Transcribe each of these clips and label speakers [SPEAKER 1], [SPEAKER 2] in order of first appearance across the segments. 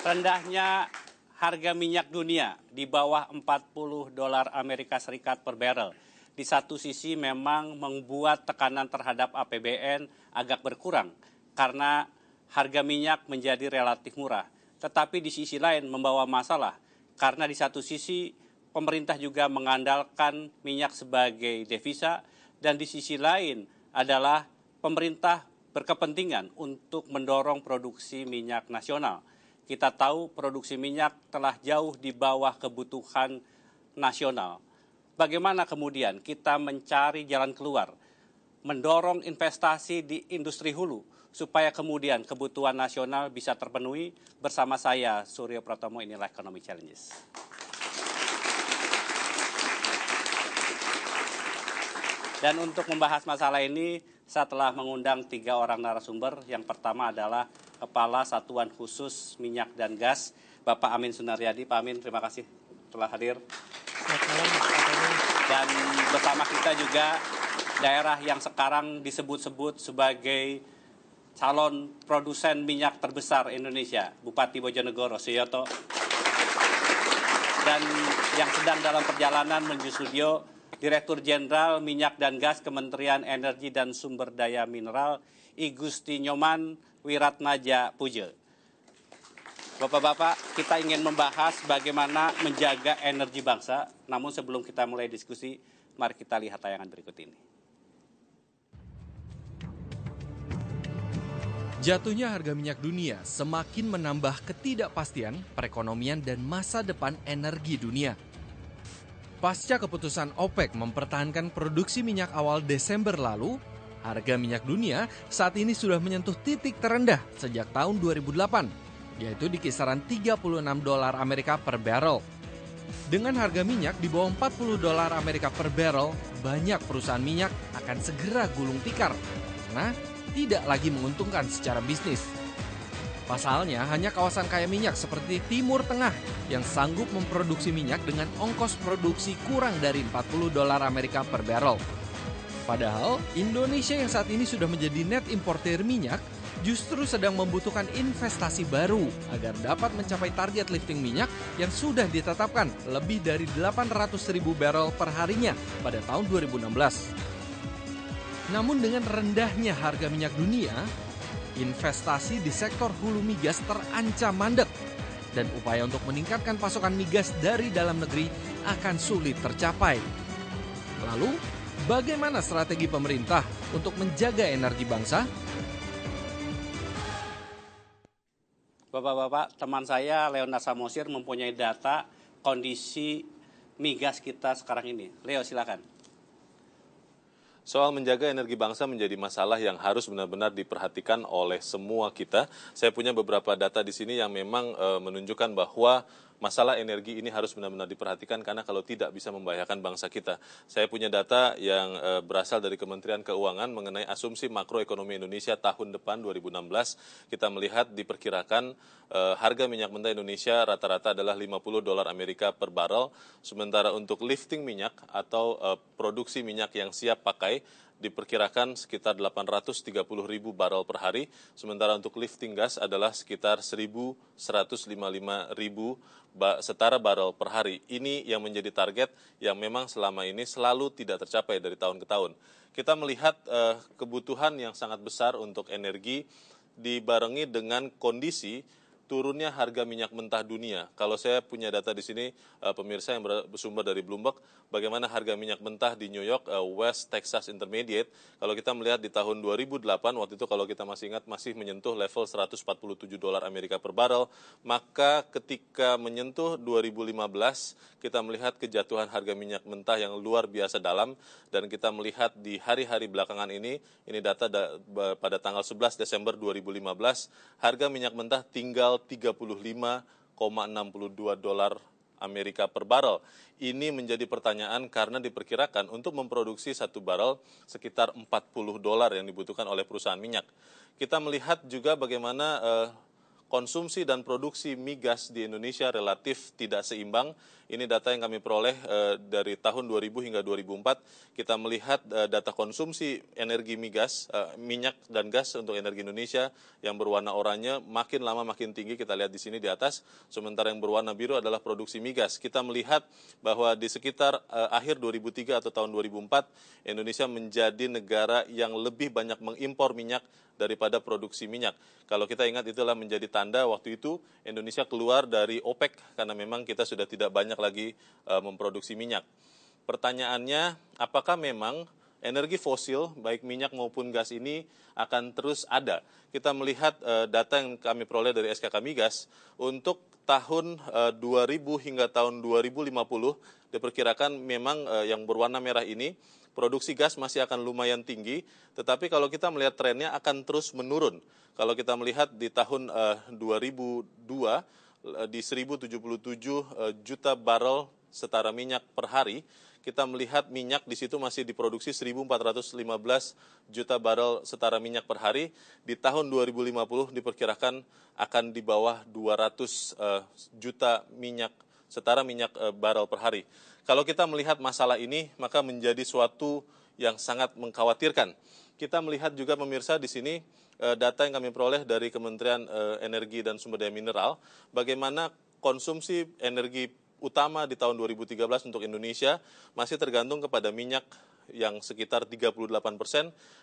[SPEAKER 1] Rendahnya harga minyak dunia di bawah 40 dolar Amerika Serikat per barrel. Di satu sisi memang membuat tekanan terhadap APBN agak berkurang karena harga minyak menjadi relatif murah. Tetapi di sisi lain membawa masalah karena di satu sisi pemerintah juga mengandalkan minyak sebagai devisa dan di sisi lain adalah pemerintah berkepentingan untuk mendorong produksi minyak nasional. Kita tahu produksi minyak telah jauh di bawah kebutuhan nasional. Bagaimana kemudian kita mencari jalan keluar, mendorong investasi di industri hulu, supaya kemudian kebutuhan nasional bisa terpenuhi? Bersama saya, Suryo Pratomo, inilah Economic Challenges. Dan untuk membahas masalah ini, saya telah mengundang 3 orang narasumber. Yang pertama adalah Kepala Satuan Khusus Minyak dan Gas, Bapak Amin Sunaryadi. Pak Amin, terima kasih telah hadir. Dan bersama kita juga daerah yang sekarang disebut-sebut sebagai calon produsen minyak terbesar Indonesia, Bupati Bojonegoro, Suyoto. Dan yang sedang dalam perjalanan menuju studio, Direktur Jenderal Minyak dan Gas Kementerian Energi dan Sumber Daya Mineral, I Gusti Nyoman Wiratmaja Puja. Bapak-bapak, kita ingin membahas bagaimana menjaga energi bangsa. Namun sebelum kita mulai diskusi, mari kita lihat tayangan berikut ini.
[SPEAKER 2] Jatuhnya harga minyak dunia semakin menambah ketidakpastian perekonomian dan masa depan energi dunia. Pasca keputusan OPEC mempertahankan produksi minyak awal Desember lalu, harga minyak dunia saat ini sudah menyentuh titik terendah sejak tahun 2008, yaitu di kisaran 36 dolar Amerika per barrel. Dengan harga minyak di bawah 40 dolar Amerika per barrel, banyak perusahaan minyak akan segera gulung tikar karena tidak lagi menguntungkan secara bisnis. Pasalnya, hanya kawasan kaya minyak seperti Timur Tengah yang sanggup memproduksi minyak dengan ongkos produksi kurang dari 40 dolar Amerika per barrel. Padahal, Indonesia yang saat ini sudah menjadi net importer minyak justru sedang membutuhkan investasi baru agar dapat mencapai target lifting minyak yang sudah ditetapkan lebih dari 800.000 barrel per harinya pada tahun 2016. Namun dengan rendahnya harga minyak dunia, investasi di sektor hulu migas terancam mandek dan upaya untuk meningkatkan pasokan migas dari dalam negeri akan sulit tercapai. Lalu, bagaimana strategi pemerintah untuk menjaga energi bangsa?
[SPEAKER 1] Bapak-bapak, teman saya Leonard Samosir mempunyai data kondisi migas kita sekarang ini. Leo, silakan.
[SPEAKER 3] Soal menjaga energi bangsa menjadi masalah yang harus benar-benar diperhatikan oleh semua kita. Saya punya beberapa data di sini yang memang menunjukkan bahwa masalah energi ini harus benar-benar diperhatikan karena kalau tidak bisa membahayakan bangsa kita. Saya punya data yang berasal dari Kementerian Keuangan mengenai asumsi makroekonomi Indonesia tahun depan 2016. Kita melihat diperkirakan harga minyak mentah Indonesia rata-rata adalah 50 dolar Amerika per barrel. Sementara untuk lifting minyak atau produksi minyak yang siap pakai diperkirakan sekitar 830.000 barrel per hari, sementara untuk lifting gas adalah sekitar 1.155.000 setara barrel per hari. Ini yang menjadi target yang memang selama ini selalu tidak tercapai dari tahun ke tahun. Kita melihat kebutuhan yang sangat besar untuk energi dibarengi dengan kondisi turunnya harga minyak mentah dunia. Kalau saya punya data di sini, pemirsa yang bersumber dari Bloomberg, bagaimana harga minyak mentah di New York, West Texas Intermediate, kalau kita melihat di tahun 2008, waktu itu kalau kita masih ingat, masih menyentuh level 147 dolar Amerika per barrel, maka ketika menyentuh 2015, kita melihat kejatuhan harga minyak mentah yang luar biasa dalam, dan kita melihat di hari-hari belakangan ini data pada tanggal 11 Desember 2015, harga minyak mentah tinggal 35,62 dolar Amerika per barrel. Ini menjadi pertanyaan karena diperkirakan untuk memproduksi satu barrel sekitar 40 dolar yang dibutuhkan oleh perusahaan minyak. Kita melihat juga bagaimana konsumsi dan produksi migas di Indonesia relatif tidak seimbang. Ini data yang kami peroleh dari tahun 2000 hingga 2004. Kita melihat data konsumsi energi migas, minyak dan gas untuk energi Indonesia yang berwarna oranye makin lama makin tinggi. Kita lihat di sini di atas. Sementara yang berwarna biru adalah produksi migas. Kita melihat bahwa di sekitar akhir 2003 atau tahun 2004, Indonesia menjadi negara yang lebih banyak mengimpor minyak daripada produksi minyak. Kalau kita ingat, itulah menjadi tanda waktu itu Indonesia keluar dari OPEC karena memang kita sudah tidak banyak lagi memproduksi minyak. Pertanyaannya, apakah memang energi fosil baik minyak maupun gas ini akan terus ada? Kita melihat data yang kami peroleh dari SKK Migas untuk tahun 2000 hingga tahun 2050 diperkirakan memang yang berwarna merah ini produksi gas masih akan lumayan tinggi, tetapi kalau kita melihat trennya akan terus menurun. Kalau kita melihat di tahun 2002 di 1077 juta barrel setara minyak per hari, kita melihat minyak di situ masih diproduksi 1.415 juta barel setara minyak per hari. Di tahun 2050 diperkirakan akan di bawah 200 juta minyak setara minyak barel per hari. Kalau kita melihat masalah ini, maka menjadi suatu yang sangat mengkhawatirkan. Kita melihat juga pemirsa di sini data yang kami peroleh dari Kementerian Energi dan Sumber Daya Mineral, bagaimana konsumsi energi utama di tahun 2013 untuk Indonesia masih tergantung kepada minyak yang sekitar 38%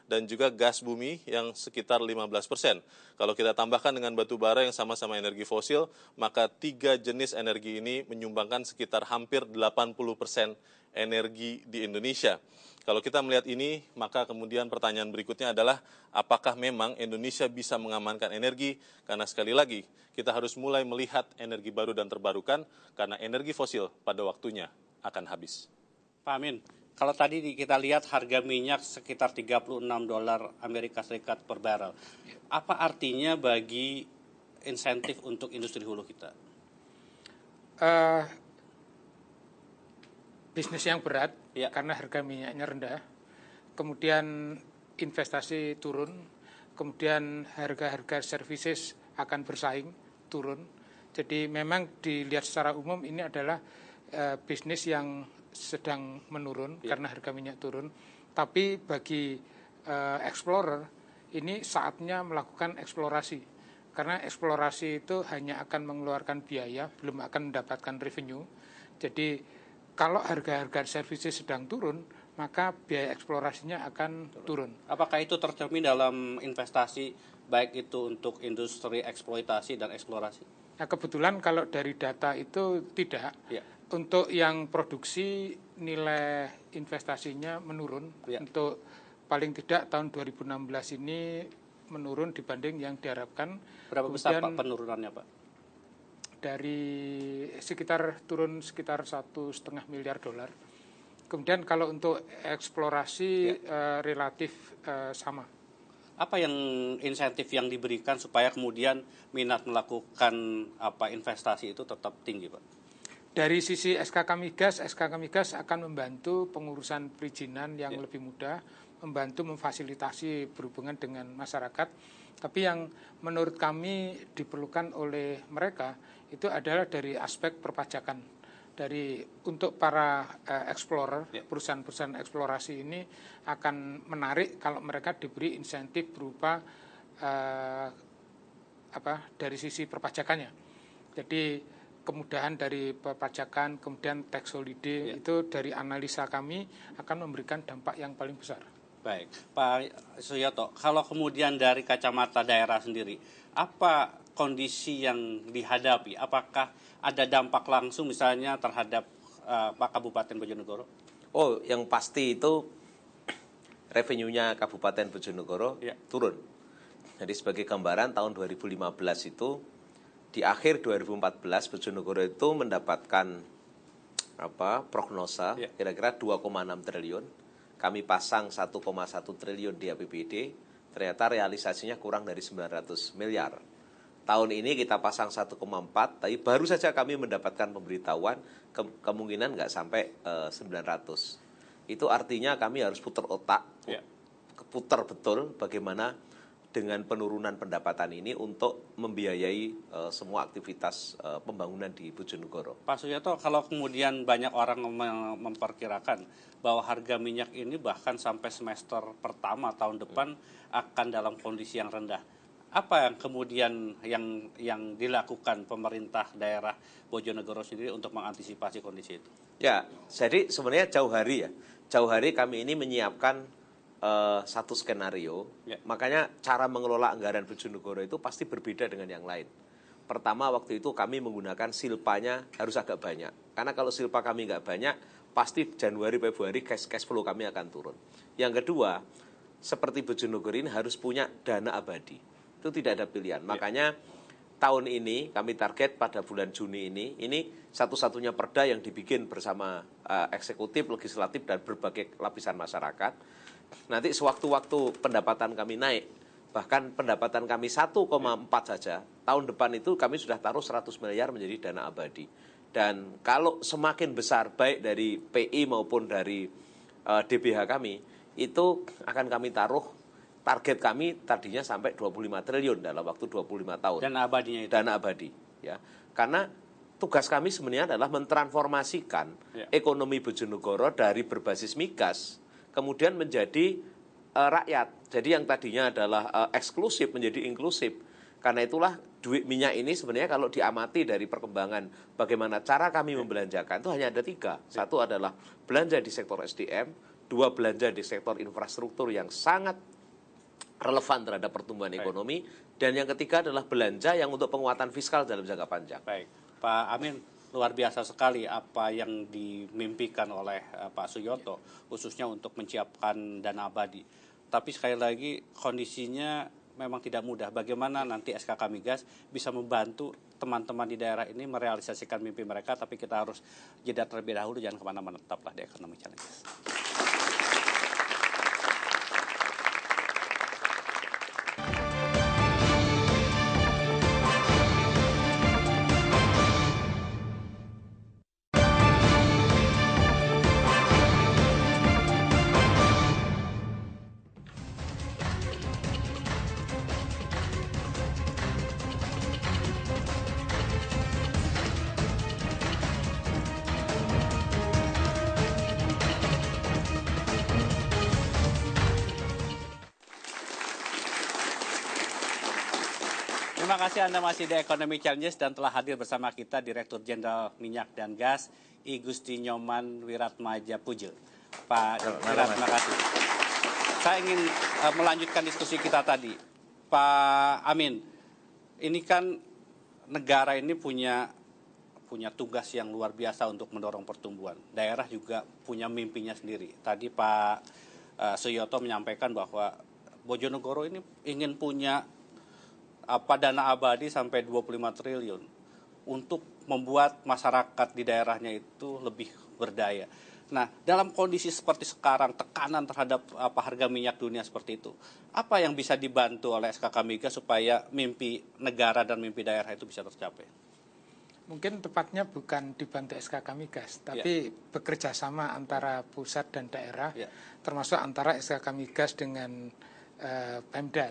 [SPEAKER 3] dan juga gas bumi yang sekitar 15%. Kalau kita tambahkan dengan batu bara yang sama-sama energi fosil, maka 3 jenis energi ini menyumbangkan sekitar hampir 80% energi di Indonesia. Kalau kita melihat ini, maka kemudian pertanyaan berikutnya adalah apakah memang Indonesia bisa mengamankan energi? Karena sekali lagi, kita harus mulai melihat energi baru dan terbarukan karena energi fosil pada waktunya akan habis.
[SPEAKER 1] Pak Amin, kalau tadi kita lihat harga minyak sekitar 36 dolar Amerika Serikat per barrel, apa artinya bagi insentif untuk industri hulu kita?
[SPEAKER 4] Bisnis yang berat karena harga minyaknya rendah, kemudian investasi turun, kemudian harga-harga services akan bersaing turun. Jadi memang dilihat secara umum ini adalah bisnis yang sedang menurun karena harga minyak turun. Tapi bagi explorer ini saatnya melakukan eksplorasi, karena eksplorasi itu hanya akan mengeluarkan biaya, belum akan mendapatkan revenue. Jadi kalau harga-harga services sedang turun, maka biaya eksplorasinya akan turun.
[SPEAKER 1] Apakah itu tercermin dalam investasi, baik itu untuk industri eksploitasi dan eksplorasi?
[SPEAKER 4] Nah, kebetulan kalau dari data itu tidak. Untuk yang produksi nilai investasinya menurun. Untuk paling tidak tahun 2016 ini menurun dibanding yang diharapkan.
[SPEAKER 1] Berapa besar Pak penurunannya Pak?
[SPEAKER 4] Dari turun sekitar 1,5 miliar dolar. Kemudian kalau untuk eksplorasi relatif sama.
[SPEAKER 1] Apa yang insentif yang diberikan supaya kemudian minat melakukan investasi itu tetap tinggi Pak? Dari
[SPEAKER 4] sisi SKK Migas akan membantu pengurusan perizinan yang lebih mudah, membantu memfasilitasi berhubungan dengan masyarakat. Tapi yang menurut kami diperlukan oleh mereka itu adalah dari aspek perpajakan. Untuk para explorer, perusahaan-perusahaan eksplorasi ini akan menarik kalau mereka diberi insentif berupa dari sisi perpajakannya. Jadi kemudahan dari perpajakan, kemudian tax holiday itu dari analisa kami akan memberikan dampak yang paling besar.
[SPEAKER 1] Baik, Pak Suyoto, kalau kemudian dari kacamata daerah sendiri, apa kondisi yang dihadapi? Apakah ada dampak langsung misalnya terhadap Pak Kabupaten Bojonegoro?
[SPEAKER 5] Oh, yang pasti itu revenue-nya Kabupaten Bojonegoro turun. Jadi sebagai gambaran tahun 2015 itu di akhir 2014 Bojonegoro itu mendapatkan prognosa kira-kira 2,6 triliun. Kami pasang 1,1 triliun di APBD, ternyata realisasinya kurang dari 900 miliar. Tahun ini kita pasang 1,4, tapi baru saja kami mendapatkan pemberitahuan kemungkinan nggak sampai 900. Itu artinya kami harus putar otak, putar betul bagaimana dengan penurunan pendapatan ini untuk membiayai semua aktivitas pembangunan di Bojonegoro.
[SPEAKER 1] Pak Suyoto, kalau kemudian banyak orang memperkirakan bahwa harga minyak ini bahkan sampai semester pertama tahun depan akan dalam kondisi yang rendah, apa yang kemudian yang dilakukan pemerintah daerah Bojonegoro sendiri untuk mengantisipasi kondisi itu?
[SPEAKER 5] Ya, jadi sebenarnya jauh hari kami ini menyiapkan satu skenario, makanya cara mengelola anggaran Bojonegoro itu pasti berbeda dengan yang lain. Pertama, waktu itu kami menggunakan silpanya harus agak banyak, karena kalau silpa kami nggak banyak, pasti Januari, Februari cash flow kami akan turun. Yang kedua, seperti Bojonegoro ini harus punya dana abadi, itu tidak ada pilihan. Makanya tahun ini kami target pada bulan Juni ini satu-satunya perda yang dibikin bersama eksekutif, legislatif, dan berbagai lapisan masyarakat. Nanti sewaktu-waktu pendapatan kami naik, bahkan pendapatan kami 1,4 saja, tahun depan itu kami sudah taruh 100 miliar menjadi dana abadi. Dan kalau semakin besar, baik dari PI maupun dari DBH kami, itu akan kami taruh, target kami tadinya sampai 25 triliun dalam waktu 25 tahun.
[SPEAKER 1] Dana abadinya itu? Dana abadi.
[SPEAKER 5] Ya. Karena tugas kami sebenarnya adalah mentransformasikan ekonomi Bojonegoro dari berbasis migas kemudian menjadi rakyat. Jadi yang tadinya adalah eksklusif menjadi inklusif. Karena itulah duit minyak ini sebenarnya kalau diamati dari perkembangan bagaimana cara kami membelanjakan itu hanya ada 3. Satu adalah belanja di sektor SDM, 2 belanja di sektor infrastruktur yang sangat relevan terhadap pertumbuhan ekonomi, dan yang ketiga adalah belanja yang untuk penguatan fiskal dalam jangka panjang.
[SPEAKER 1] Baik, Pak Amin, luar biasa sekali apa yang dimimpikan oleh Pak Suyoto, khususnya untuk menyiapkan dana abadi. Tapi sekali lagi kondisinya memang tidak mudah. Bagaimana nanti SKK Migas bisa membantu teman-teman di daerah ini merealisasikan mimpi mereka, tapi kita harus jeda terlebih dahulu, jangan kemana-mana, tetaplah di Economic Challenges. Terima kasih Anda masih di Economic Challenges dan telah hadir bersama kita Direktur Jenderal Minyak dan Gas I Gusti Nyoman Wiratmaja Pujo. Pak Wirat, terima kasih. Saya ingin melanjutkan diskusi kita tadi. Pak Amin, ini kan negara ini punya tugas yang luar biasa untuk mendorong pertumbuhan. Daerah juga punya mimpinya sendiri. Tadi Pak Suyoto menyampaikan bahwa Bojonegoro ini ingin punya dana abadi sampai 25 triliun untuk membuat masyarakat di daerahnya itu lebih berdaya. Nah, dalam kondisi seperti sekarang, tekanan terhadap harga minyak dunia seperti itu, apa yang bisa dibantu oleh SKK Migas supaya mimpi negara dan mimpi daerah itu bisa tercapai?
[SPEAKER 4] Mungkin tepatnya bukan dibantu SKK Migas, tapi bekerja sama antara pusat dan daerah, termasuk antara SKK Migas dengan Pemda.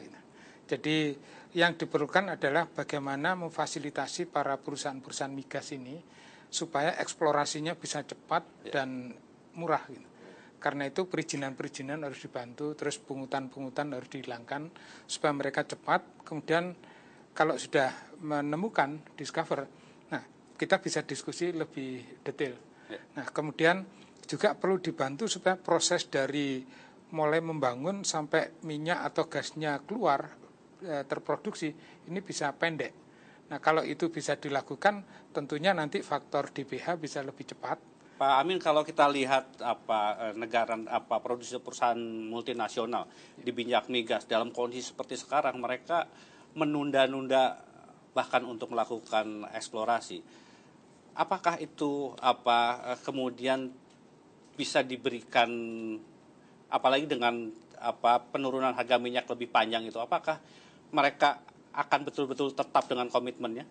[SPEAKER 4] Jadi yang diperlukan adalah bagaimana memfasilitasi para perusahaan-perusahaan migas ini supaya eksplorasinya bisa cepat dan murah. Karena itu perizinan-perizinan harus dibantu, terus pungutan-pungutan harus dihilangkan supaya mereka cepat. Kemudian kalau sudah menemukan, discover, nah kita bisa diskusi lebih detail. Nah kemudian juga perlu dibantu supaya proses dari mulai membangun sampai minyak atau gasnya keluar, terproduksi, ini bisa pendek. Nah kalau itu bisa dilakukan, tentunya nanti faktor DPH bisa lebih cepat.
[SPEAKER 1] Pak Amin, kalau kita lihat produksi perusahaan multinasional di minyak migas dalam kondisi seperti sekarang, mereka menunda-nunda bahkan untuk melakukan eksplorasi. Apakah itu kemudian bisa diberikan, apalagi dengan penurunan harga minyak lebih panjang itu, apakah mereka akan betul-betul tetap dengan komitmennya?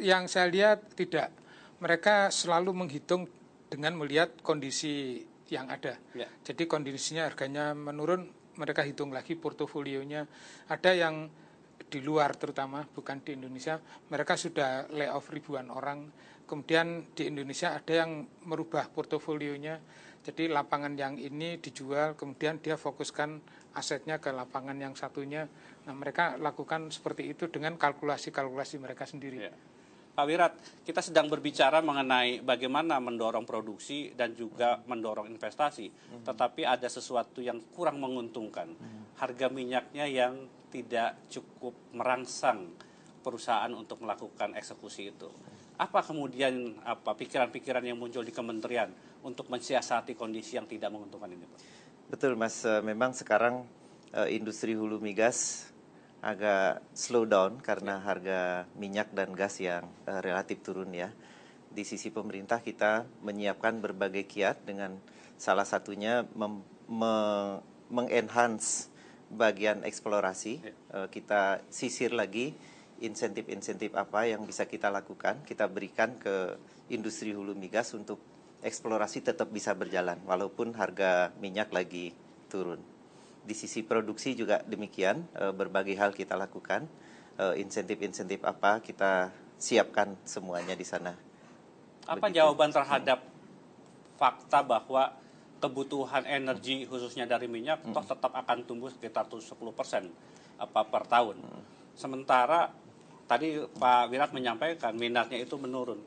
[SPEAKER 4] Yang saya lihat tidak. Mereka selalu menghitung dengan melihat kondisi yang ada. Jadi kondisinya harganya menurun, mereka hitung lagi portofolionya. Ada yang di luar terutama, bukan di Indonesia, mereka sudah layoff ribuan orang. Kemudian di Indonesia ada yang merubah portofolionya, jadi lapangan yang ini dijual, kemudian dia fokuskan asetnya ke lapangan yang satunya. Nah, mereka lakukan seperti itu dengan kalkulasi-kalkulasi mereka sendiri.
[SPEAKER 1] Ya. Pak Wirat, kita sedang berbicara mengenai bagaimana mendorong produksi dan juga mendorong investasi. Tetapi ada sesuatu yang kurang menguntungkan. Harga minyaknya yang tidak cukup merangsang perusahaan untuk melakukan eksekusi itu. Apa kemudian pikiran-pikiran yang muncul di kementerian untuk mensiasati kondisi yang tidak menguntungkan ini, Pak?
[SPEAKER 6] Betul, Mas. Memang sekarang industri hulu migas agak slow down karena harga minyak dan gas yang relatif turun ya. Di sisi pemerintah kita menyiapkan berbagai kiat dengan salah satunya mengenhance bagian eksplorasi. Kita sisir lagi insentif-insentif apa yang bisa kita lakukan, kita berikan ke industri hulu migas untuk eksplorasi tetap bisa berjalan walaupun harga minyak lagi turun. Di sisi produksi juga demikian, berbagai hal kita lakukan, insentif-insentif apa kita siapkan semuanya di sana.
[SPEAKER 1] Apa
[SPEAKER 6] Begitu.
[SPEAKER 1] jawaban terhadap fakta bahwa kebutuhan energi khususnya dari minyak toh tetap akan tumbuh sekitar 10% per tahun. Sementara tadi Pak Wirat menyampaikan minatnya itu menurun.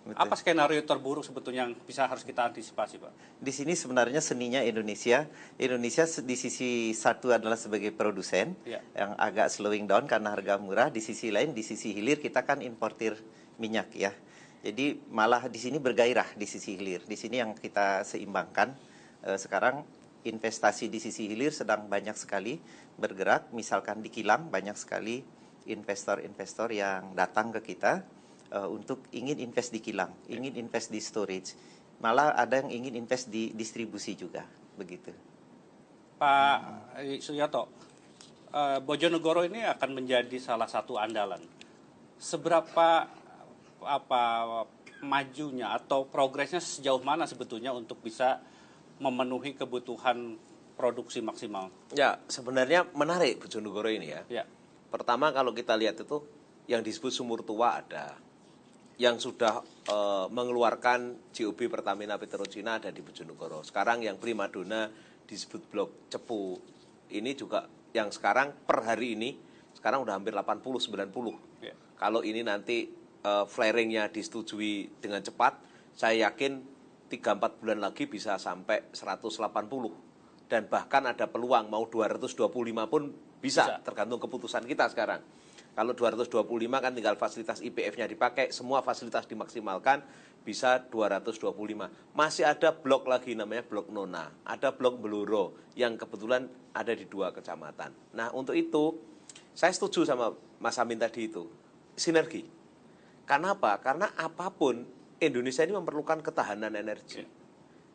[SPEAKER 6] Betul.
[SPEAKER 1] Apa skenario terburuk sebetulnya yang harus kita antisipasi, Pak?
[SPEAKER 6] Di sini sebenarnya seninya Indonesia. Indonesia di sisi satu adalah sebagai produsen yang agak slowing down karena harga murah. Di sisi lain, di sisi hilir kita kan importir minyak ya. Jadi malah di sini bergairah di sisi hilir. Di sini yang kita seimbangkan. Sekarang investasi di sisi hilir sedang banyak sekali bergerak. Misalkan di kilang banyak sekali investor-investor yang datang ke kita untuk ingin invest di kilang, ingin invest di storage. Malah ada yang ingin invest di distribusi juga, begitu.
[SPEAKER 1] Pak Suyoto, Bojonegoro ini akan menjadi salah satu andalan. Seberapa majunya atau progresnya sejauh mana sebetulnya untuk bisa memenuhi kebutuhan produksi maksimal?
[SPEAKER 5] Ya, sebenarnya menarik Bojonegoro ini ya. Pertama kalau kita lihat itu yang disebut sumur tua ada, yang sudah mengeluarkan GOB Pertamina Petrocina ada di Bojonegoro. Sekarang yang primadona disebut Blok Cepu. Ini juga yang sekarang per hari ini sekarang udah hampir 80-90. Kalau ini nanti flaringnya disetujui dengan cepat, saya yakin 3-4 bulan lagi bisa sampai 180. Dan bahkan ada peluang mau 225 pun bisa. Tergantung keputusan kita sekarang. Kalau 225 kan tinggal fasilitas IPF-nya dipakai, semua fasilitas dimaksimalkan, bisa 225. Masih ada blok lagi namanya blok Nona, ada blok Beluro yang kebetulan ada di 2 kecamatan. Nah untuk itu, saya setuju sama Mas Amin tadi itu, sinergi. Karena apa? Karena apapun, Indonesia ini memerlukan ketahanan energi.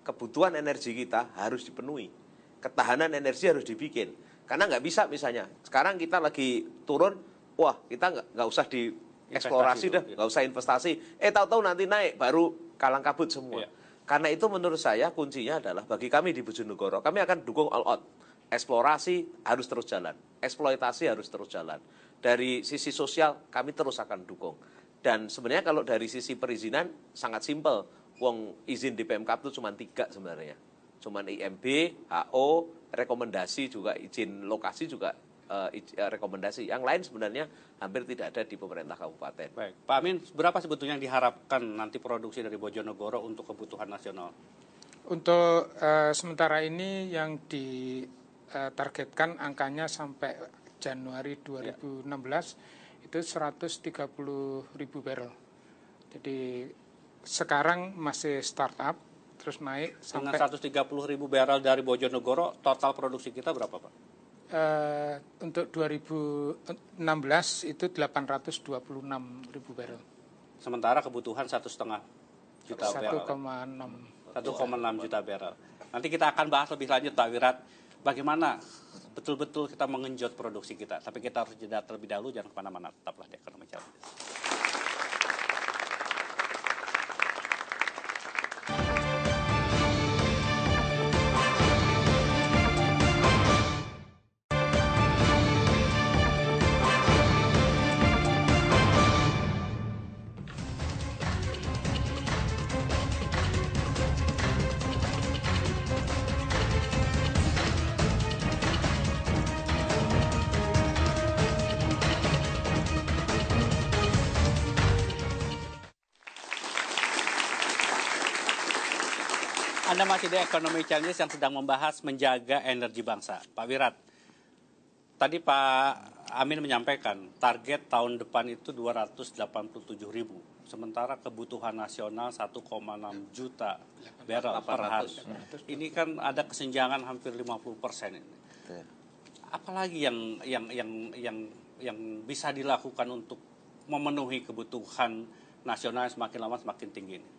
[SPEAKER 5] Kebutuhan energi kita harus dipenuhi. Ketahanan energi harus dibikin. Karena nggak bisa misalnya, sekarang kita lagi turun, wah kita nggak usah dieksplorasi dah, nggak usah investasi. Tahu-tahu nanti naik baru kalang kabut semua. Karena itu menurut saya kuncinya adalah bagi kami di Bojonegoro, kami akan dukung all out. Eksplorasi harus terus jalan, eksploitasi harus terus jalan. Dari sisi sosial kami terus akan dukung. Dan sebenarnya kalau dari sisi perizinan sangat simpel. Wong izin di PMK itu cuma 3 sebenarnya. Cuma IMB, HO, rekomendasi juga izin lokasi juga rekomendasi. Yang lain sebenarnya hampir tidak ada di pemerintah kabupaten.
[SPEAKER 1] Baik, Pak Amin, berapa sebetulnya yang diharapkan nanti produksi dari Bojonegoro untuk kebutuhan nasional? Untuk
[SPEAKER 4] sementara ini yang ditargetkan angkanya sampai Januari 2016 itu 130.000 barrel. Jadi sekarang masih startup, terus naik sampai...
[SPEAKER 1] Dengan 130.000 barrel dari Bojonegoro, total produksi kita berapa, Pak?
[SPEAKER 4] Untuk 2016 itu 826.000 barrel.
[SPEAKER 1] Sementara kebutuhan 1,5 juta barrel.
[SPEAKER 4] 1,6
[SPEAKER 1] juta barrel. Nanti kita akan bahas lebih lanjut, Pak Wirat, bagaimana betul-betul kita mengenjot produksi kita. Tapi kita harus jeda terlebih dahulu, jangan kemana-mana, tetaplah di Ekonomi Challenge. Anda masih di Ekonomi Challenges yang sedang membahas menjaga energi bangsa. Pak Wirat, tadi Pak Amin menyampaikan target tahun depan itu 287.000. Sementara kebutuhan nasional 1,6 juta barrel per hari. Ini kan ada kesenjangan hampir 50% ini. Apalagi yang bisa dilakukan untuk memenuhi kebutuhan nasional yang semakin lama semakin tinggi ini?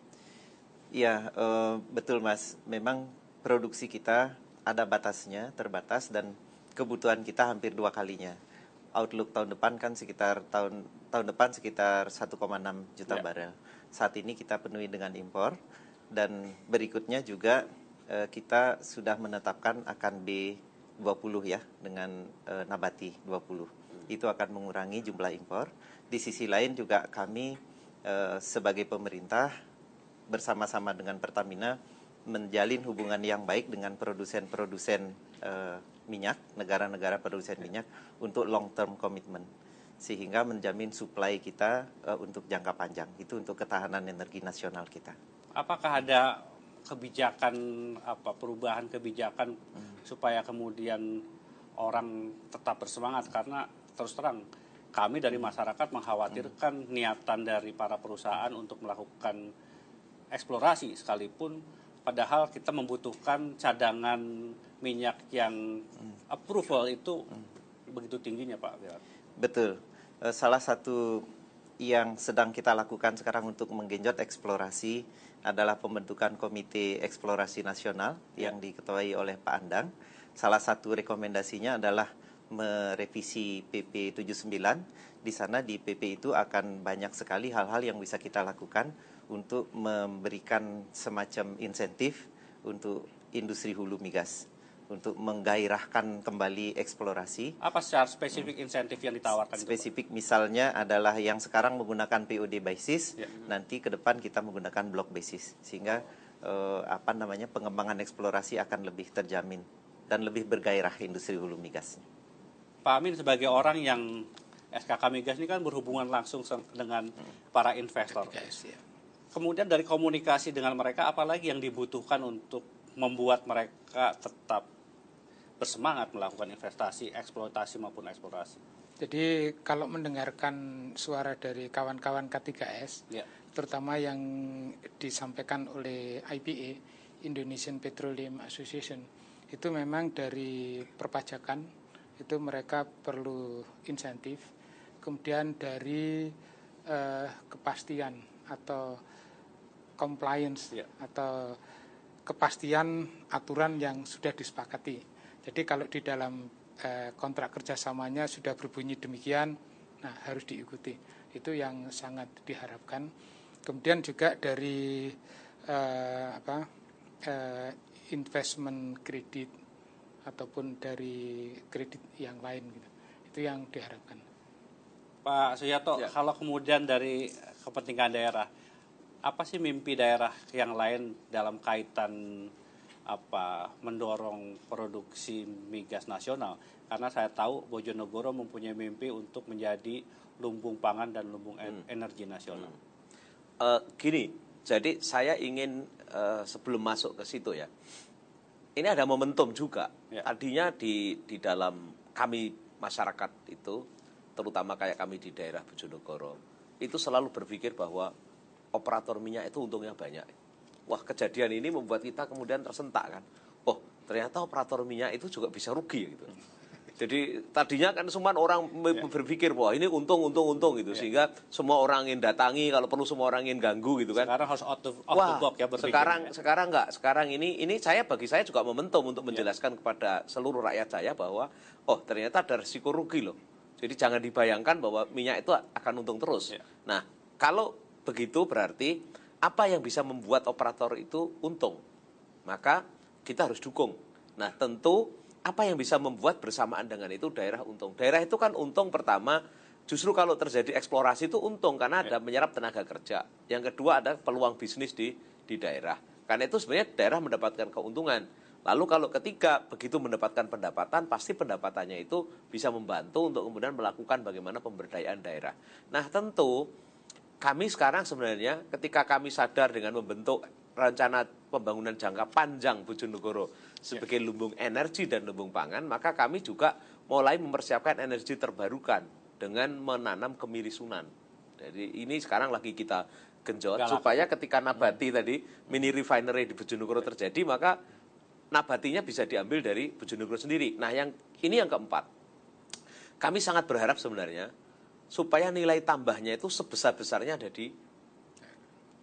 [SPEAKER 6] Iya, betul Mas. Memang produksi kita ada batasnya, terbatas, dan kebutuhan kita hampir 2 kalinya. Outlook tahun depan kan sekitar tahun depan sekitar 1,6 juta barel. Saat ini kita penuhi dengan impor, dan berikutnya juga kita sudah menetapkan akan B20 ya, dengan nabati 20. Itu akan mengurangi jumlah impor. Di sisi lain juga kami sebagai pemerintah bersama-sama dengan Pertamina menjalin hubungan yang baik dengan produsen-produsen minyak, negara-negara produsen minyak untuk long term commitment, sehingga menjamin supply kita untuk jangka panjang. Itu untuk ketahanan energi nasional kita.
[SPEAKER 1] Apakah ada kebijakan perubahan kebijakan supaya kemudian orang tetap bersemangat? Karena terus terang kami dari masyarakat mengkhawatirkan niatan dari para perusahaan untuk melakukan eksplorasi sekalipun, padahal kita membutuhkan cadangan minyak yang approval itu begitu tingginya, Pak Wirat.
[SPEAKER 6] Betul. Salah satu yang sedang kita lakukan sekarang untuk menggenjot eksplorasi adalah pembentukan Komite Eksplorasi Nasional yang diketuai oleh Pak Andang. Salah satu rekomendasinya adalah merevisi PP 79. Di sana di PP itu akan banyak sekali hal-hal yang bisa kita lakukan untuk memberikan semacam insentif untuk industri hulu migas, untuk menggairahkan kembali eksplorasi.
[SPEAKER 1] Apa secara spesifik insentif yang ditawarkan?
[SPEAKER 6] Spesifik misalnya adalah yang sekarang menggunakan POD basis, nanti ke depan kita menggunakan block basis, sehingga pengembangan eksplorasi akan lebih terjamin dan lebih bergairah industri hulu migas.
[SPEAKER 1] Pak Amin sebagai orang yang SKK Migas ini kan berhubungan langsung dengan para investor. Kemudian dari komunikasi dengan mereka, apalagi yang dibutuhkan untuk membuat mereka tetap bersemangat melakukan investasi, eksploitasi maupun eksplorasi?
[SPEAKER 4] Jadi kalau mendengarkan suara dari kawan-kawan K3S, terutama yang disampaikan oleh IPA, Indonesian Petroleum Association, itu memang dari perpajakan, itu mereka perlu insentif. Kemudian dari kepastian atau compliance atau kepastian aturan yang sudah disepakati. Jadi kalau di dalam kontrak kerjasamanya sudah berbunyi demikian, nah harus diikuti. Itu yang sangat diharapkan. Kemudian juga dari investment kredit ataupun dari kredit yang lain gitu. Itu yang diharapkan.
[SPEAKER 1] Pak Suyato, kalau kemudian dari kepentingan daerah, apa sih mimpi daerah yang lain dalam kaitan mendorong produksi migas nasional? Karena saya tahu Bojonegoro mempunyai mimpi untuk menjadi lumbung pangan dan lumbung energi nasional.
[SPEAKER 5] Gini, jadi saya ingin sebelum masuk ke situ ya, ini ada momentum juga. Tadinya di dalam kami masyarakat itu, terutama kayak kami di daerah Bojonegoro, itu selalu berpikir bahwa operator minyak itu untungnya banyak. Wah, kejadian ini membuat kita kemudian tersentak kan. Oh, ternyata operator minyak itu juga bisa rugi gitu. Jadi tadinya kan semua orang berpikir bahwa ini untung gitu, sehingga semua orang ingin datangi, kalau perlu semua orang ingin ganggu gitu kan.
[SPEAKER 1] Sekarang harus out the box ya berpikir.
[SPEAKER 5] Sekarang enggak. Sekarang ini bagi saya juga momentum untuk menjelaskan kepada seluruh rakyat saya bahwa ternyata ada risiko rugi loh. Jadi jangan dibayangkan bahwa minyak itu akan untung terus. Nah, kalau begitu berarti apa yang bisa membuat operator itu untung? Maka kita harus dukung. Nah, tentu apa yang bisa membuat bersamaan dengan itu daerah untung? Daerah itu kan untung pertama, justru kalau terjadi eksplorasi itu untung karena ada menyerap tenaga kerja. Yang kedua ada peluang bisnis di daerah. Karena itu sebenarnya daerah mendapatkan keuntungan. Lalu kalau ketiga begitu mendapatkan pendapatan, pasti pendapatannya itu bisa membantu untuk kemudian melakukan bagaimana pemberdayaan daerah. Nah, tentu kami sekarang sebenarnya ketika kami sadar dengan membentuk rencana pembangunan jangka panjang Bojonegoro sebagai lumbung energi dan lumbung pangan, maka kami juga mulai mempersiapkan energi terbarukan dengan menanam kemiri Sunan. Jadi ini sekarang lagi kita genjot supaya ketika nabati tadi mini refinery di Bojonegoro terjadi, maka nabatinya bisa diambil dari Bojonegoro sendiri. Nah, ini yang keempat. Kami sangat berharap sebenarnya supaya nilai tambahnya itu sebesar-besarnya ada di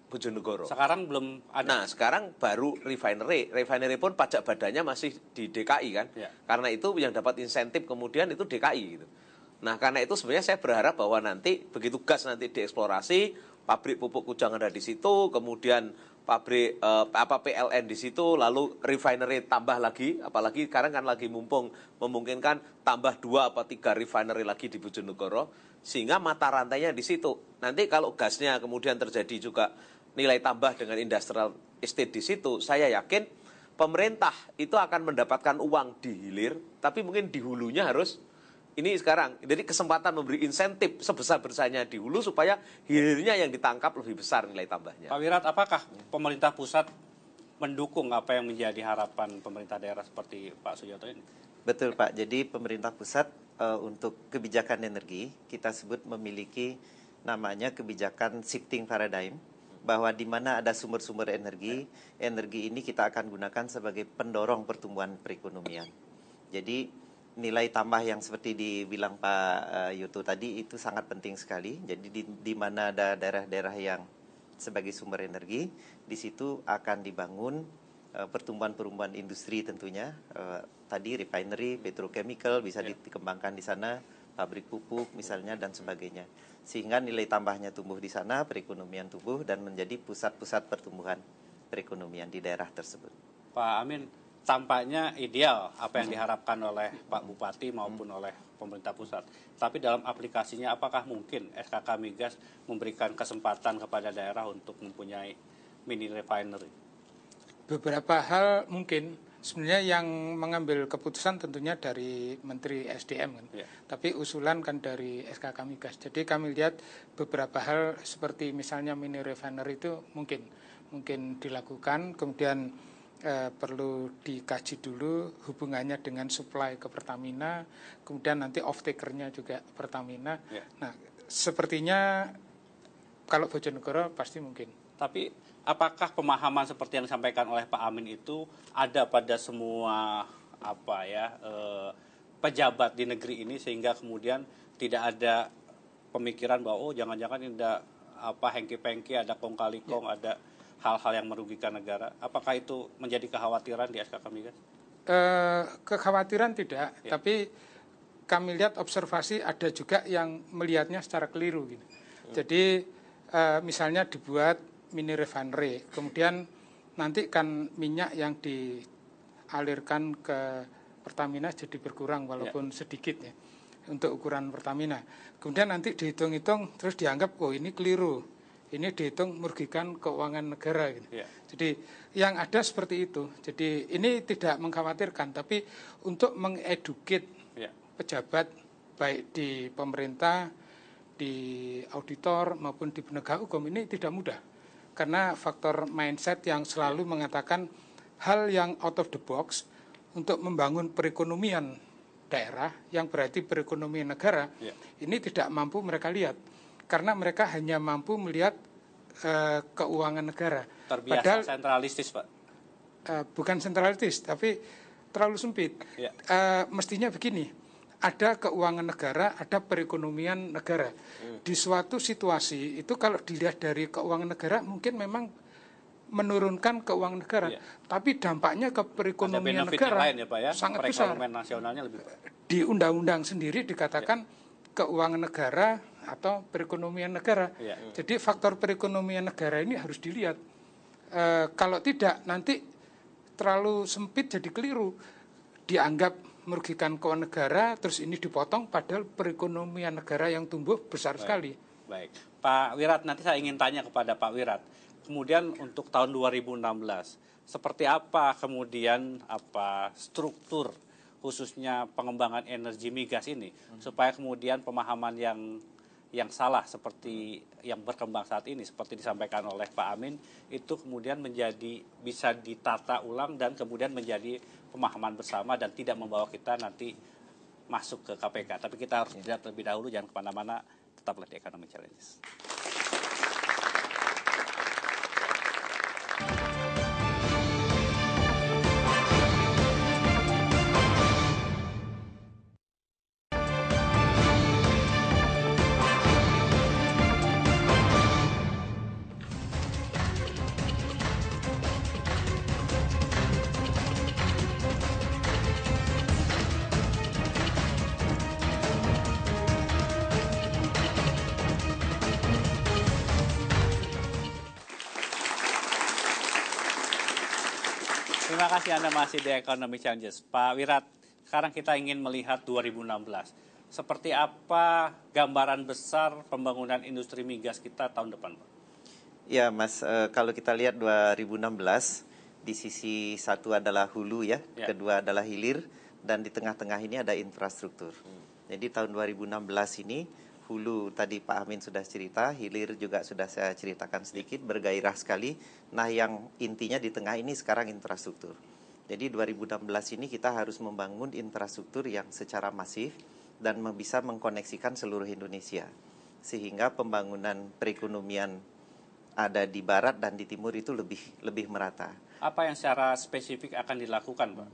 [SPEAKER 5] Bojonegoro.
[SPEAKER 1] Sekarang belum ada.
[SPEAKER 5] Nah, sekarang baru refinery. Refinery pun pajak badannya masih di DKI kan. Ya. Karena itu yang dapat insentif kemudian itu DKI gitu. Nah, karena itu sebenarnya saya berharap bahwa nanti begitu gas nanti dieksplorasi, pabrik pupuk Kujang ada di situ, kemudian pabrik PLN di situ, lalu refinery tambah lagi, apalagi sekarang kan lagi memungkinkan tambah 2 atau 3 refinery lagi di Bojonegoro, sehingga mata rantainya di situ. Nanti kalau gasnya kemudian terjadi juga nilai tambah dengan industrial estate di situ, saya yakin pemerintah itu akan mendapatkan uang di hilir, tapi mungkin di hulunya harus ini sekarang. Jadi kesempatan memberi insentif sebesar-besarnya di hulu supaya hilirnya yang ditangkap lebih besar nilai tambahnya.
[SPEAKER 1] Pak Wirat, apakah pemerintah pusat mendukung apa yang menjadi harapan pemerintah daerah seperti Pak Suyoto ini?
[SPEAKER 6] Betul Pak, jadi pemerintah pusat untuk kebijakan energi kita sebut memiliki namanya kebijakan shifting paradigm, bahwa di mana ada sumber-sumber energi, energi ini kita akan gunakan sebagai pendorong pertumbuhan perekonomian. Jadi nilai tambah yang seperti dibilang Pak Yuto tadi itu sangat penting sekali. Jadi di mana ada daerah-daerah yang sebagai sumber energi, di situ akan dibangun pertumbuhan-pertumbuhan industri tentunya. Tadi refinery, petrochemical bisa dikembangkan di sana, pabrik pupuk misalnya dan sebagainya. Sehingga nilai tambahnya tumbuh di sana, perekonomian tumbuh dan menjadi pusat-pusat pertumbuhan perekonomian di daerah tersebut.
[SPEAKER 1] Pak Amin, tampaknya ideal apa yang diharapkan oleh Pak Bupati maupun oleh pemerintah pusat. Tapi dalam aplikasinya apakah mungkin SKK Migas memberikan kesempatan kepada daerah untuk mempunyai mini refinery?
[SPEAKER 4] Beberapa hal mungkin. Sebenarnya yang mengambil keputusan tentunya dari Menteri SDM kan. Ya. Tapi usulan kan dari SKK Migas. Jadi kami lihat beberapa hal seperti misalnya mini refinery itu mungkin dilakukan, kemudian perlu dikaji dulu hubungannya dengan supply ke Pertamina, kemudian nanti off-takernya juga Pertamina. Ya. Nah, sepertinya kalau Bojonegoro pasti mungkin.
[SPEAKER 1] Tapi apakah pemahaman seperti yang disampaikan oleh Pak Amin itu ada pada semua pejabat di negeri ini sehingga kemudian tidak ada pemikiran bahwa jangan-jangan ada hengki-pengki, ada kong-kali-kong, ada hal-hal yang merugikan negara. Apakah itu menjadi kekhawatiran di SKK Migas?
[SPEAKER 4] Kekhawatiran tidak, tapi kami lihat observasi ada juga yang melihatnya secara keliru. Gitu. Jadi misalnya dibuat mini refinery, kemudian nanti kan minyak yang dialirkan ke Pertamina jadi berkurang walaupun sedikit ya untuk ukuran Pertamina. Kemudian nanti dihitung-hitung terus dianggap ini keliru. Ini dihitung merugikan keuangan negara gitu. Jadi yang ada seperti itu. Jadi ini tidak mengkhawatirkan, tapi untuk mengeduket pejabat baik di pemerintah, di auditor maupun di penegak hukum ini tidak mudah. Karena faktor mindset yang selalu mengatakan hal yang out of the box untuk membangun perekonomian daerah yang berarti perekonomian negara ini tidak mampu mereka lihat. Karena mereka hanya mampu melihat keuangan negara.
[SPEAKER 1] Terbiasa padahal sentralistis, Pak.
[SPEAKER 4] Bukan sentralistis, tapi terlalu sempit. Mestinya begini, ada keuangan negara, ada perekonomian negara. Di suatu situasi itu kalau dilihat dari keuangan negara mungkin memang menurunkan keuangan negara, tapi dampaknya ke perekonomian negara
[SPEAKER 1] lain ya, Pak, ya?
[SPEAKER 4] Sangat besar.
[SPEAKER 1] Nasionalnya lebih
[SPEAKER 4] di undang-undang sendiri dikatakan keuangan negara atau perekonomian negara. Jadi faktor perekonomian negara ini harus dilihat. Kalau tidak nanti terlalu sempit jadi keliru. Dianggap merugikan keuangan negara, terus ini dipotong padahal perekonomian negara yang tumbuh besar sekali.
[SPEAKER 1] Baik, Pak Wirat, nanti saya ingin tanya kepada Pak Wirat. Kemudian untuk tahun 2016, seperti apa kemudian struktur khususnya pengembangan energi migas ini supaya kemudian pemahaman yang yang salah seperti yang berkembang saat ini, seperti disampaikan oleh Pak Amin, itu kemudian bisa ditata ulang dan kemudian menjadi pemahaman bersama dan tidak membawa kita nanti masuk ke KPK. Tapi kita harus lihat lebih dahulu, jangan kemana-mana, tetaplah di Economic Challenges. Terima kasih Anda masih di Economic Challenges. Pak Wirat, sekarang kita ingin melihat 2016. Seperti apa gambaran besar pembangunan industri migas kita tahun depan, Pak?
[SPEAKER 6] Ya, Mas, kalau kita lihat 2016, di sisi satu adalah hulu ya, kedua adalah hilir, dan di tengah-tengah ini ada infrastruktur. Jadi tahun 2016 ini, hulu tadi Pak Amin sudah cerita, hilir juga sudah saya ceritakan sedikit, bergairah sekali. Nah, yang intinya di tengah ini sekarang infrastruktur. Jadi 2016 ini kita harus membangun infrastruktur yang secara masif dan bisa mengkoneksikan seluruh Indonesia. Sehingga pembangunan perekonomian ada di barat dan di timur itu lebih merata.
[SPEAKER 1] Apa yang secara spesifik akan dilakukan, Pak?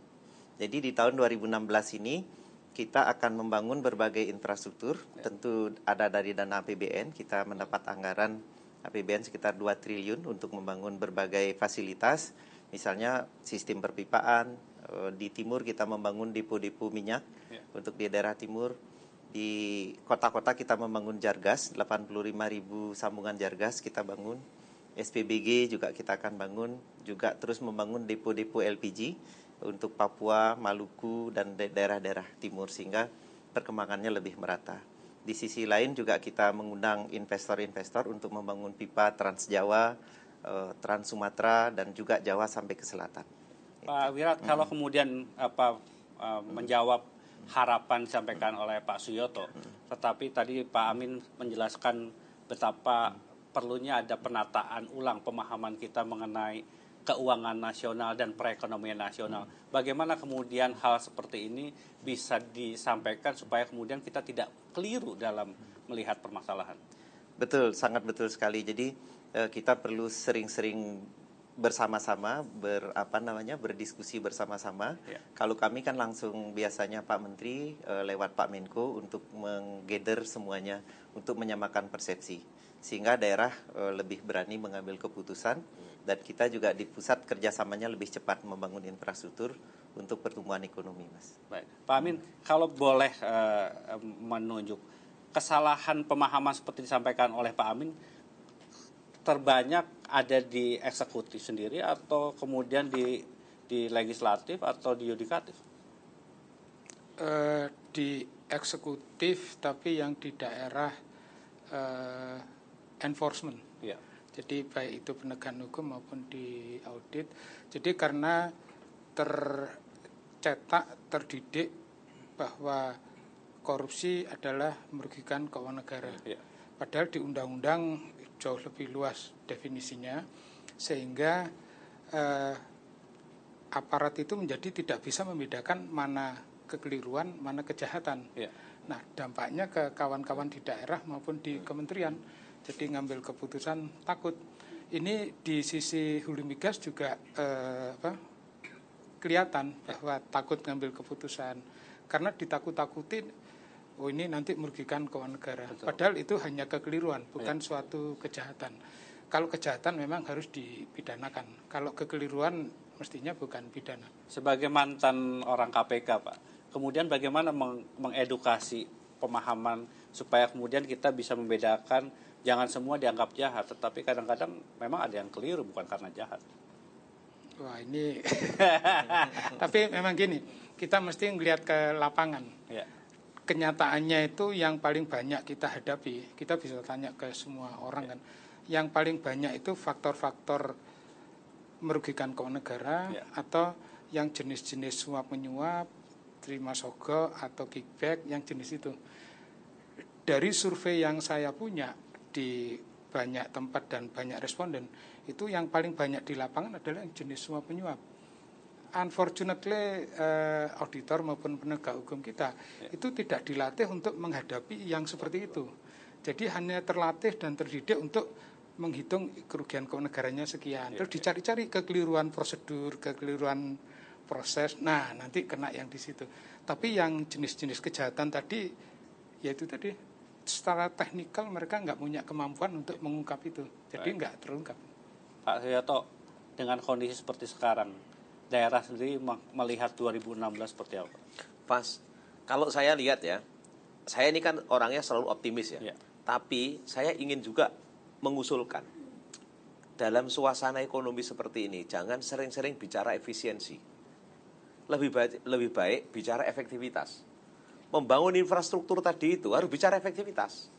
[SPEAKER 6] Jadi di tahun 2016 ini kita akan membangun berbagai infrastruktur, tentu ada dari dana APBN, kita mendapat anggaran APBN sekitar 2 triliun untuk membangun berbagai fasilitas, misalnya sistem perpipaan, di timur kita membangun depo-depo minyak untuk di daerah timur, di kota-kota kita membangun jargas, 85.000 sambungan jargas kita bangun, SPBG juga kita akan bangun, juga terus membangun depo-depo LPG, untuk Papua, Maluku, dan daerah-daerah timur sehingga perkembangannya lebih merata. Di sisi lain juga kita mengundang investor-investor untuk membangun pipa Trans Jawa, Trans Sumatera, dan juga Jawa sampai ke selatan.
[SPEAKER 1] Pak Wirat, kalau kemudian menjawab harapan disampaikan oleh Pak Suyoto, tetapi tadi Pak Amin menjelaskan betapa perlunya ada penataan ulang pemahaman kita mengenai keuangan nasional dan perekonomian nasional. Bagaimana kemudian hal seperti ini bisa disampaikan supaya kemudian kita tidak keliru dalam melihat permasalahan?
[SPEAKER 6] Betul, sangat betul sekali. Jadi kita perlu sering-sering bersama-sama berdiskusi bersama-sama. Kalau kami kan langsung biasanya Pak Menteri lewat Pak Menko untuk menggather semuanya untuk menyamakan persepsi sehingga daerah lebih berani mengambil keputusan dan kita juga di pusat kerjasamanya lebih cepat membangun infrastruktur untuk pertumbuhan ekonomi, Mas.
[SPEAKER 1] Baik, Pak Amin, kalau boleh menunjuk kesalahan pemahaman seperti disampaikan oleh Pak Amin terbanyak ada di eksekutif sendiri atau kemudian di legislatif atau di yudikatif?
[SPEAKER 4] Di eksekutif, tapi yang di daerah enforcement.
[SPEAKER 1] Ya.
[SPEAKER 4] Jadi baik itu penegakan hukum maupun di audit. Jadi karena terdidik bahwa korupsi adalah merugikan keuangan negara. Ya. Padahal di undang-undang jauh lebih luas definisinya, sehingga aparat itu menjadi tidak bisa membedakan mana kekeliruan, mana kejahatan. Ya. Nah, dampaknya ke kawan-kawan di daerah maupun di kementerian. Jadi ngambil keputusan takut. Ini di sisi hulu migas juga kelihatan bahwa takut ngambil keputusan. Karena ditakut-takutin, oh ini nanti merugikan keuangan negara. Betul. Padahal itu hanya kekeliruan, bukan suatu kejahatan. Kalau kejahatan memang harus dipidanakan. Kalau kekeliruan mestinya bukan pidana.
[SPEAKER 1] Sebagai mantan orang KPK, Pak, kemudian bagaimana mengedukasi pemahaman supaya kemudian kita bisa membedakan jangan semua dianggap jahat, tetapi kadang-kadang memang ada yang keliru bukan karena jahat.
[SPEAKER 4] Wah ini, tapi memang gini, kita mesti ngelihat ke lapangan. Ya. Kenyataannya itu yang paling banyak kita hadapi, kita bisa tanya ke semua orang kan. Yang paling banyak itu faktor-faktor merugikan keuangan negara atau yang jenis-jenis suap menyuap, terima sogok atau kickback, yang jenis itu. dari survei yang saya punya di banyak tempat dan banyak responden, itu yang paling banyak di lapangan adalah yang jenis suap penyuap. Unfortunately, auditor maupun penegak hukum kita itu tidak dilatih untuk menghadapi yang seperti itu. Jadi hanya terlatih dan terdidik untuk menghitung kerugian kenegaranya sekian. Terus dicari-cari kekeliruan prosedur, kekeliruan proses. Nah, nanti kena yang di situ. Tapi yang jenis-jenis kejahatan tadi, yaitu tadi secara teknikal mereka nggak punya kemampuan untuk mengungkap itu. Jadi nggak terungkap.
[SPEAKER 1] Pak Suyoto, dengan kondisi seperti sekarang, daerah sendiri melihat 2016 seperti apa?
[SPEAKER 5] Pas, kalau saya lihat ya, saya ini kan orangnya selalu optimis ya. Tapi saya ingin juga mengusulkan dalam suasana ekonomi seperti ini jangan sering-sering bicara efisiensi. Lebih baik bicara efektivitas. Membangun infrastruktur tadi itu harus bicara efektivitas.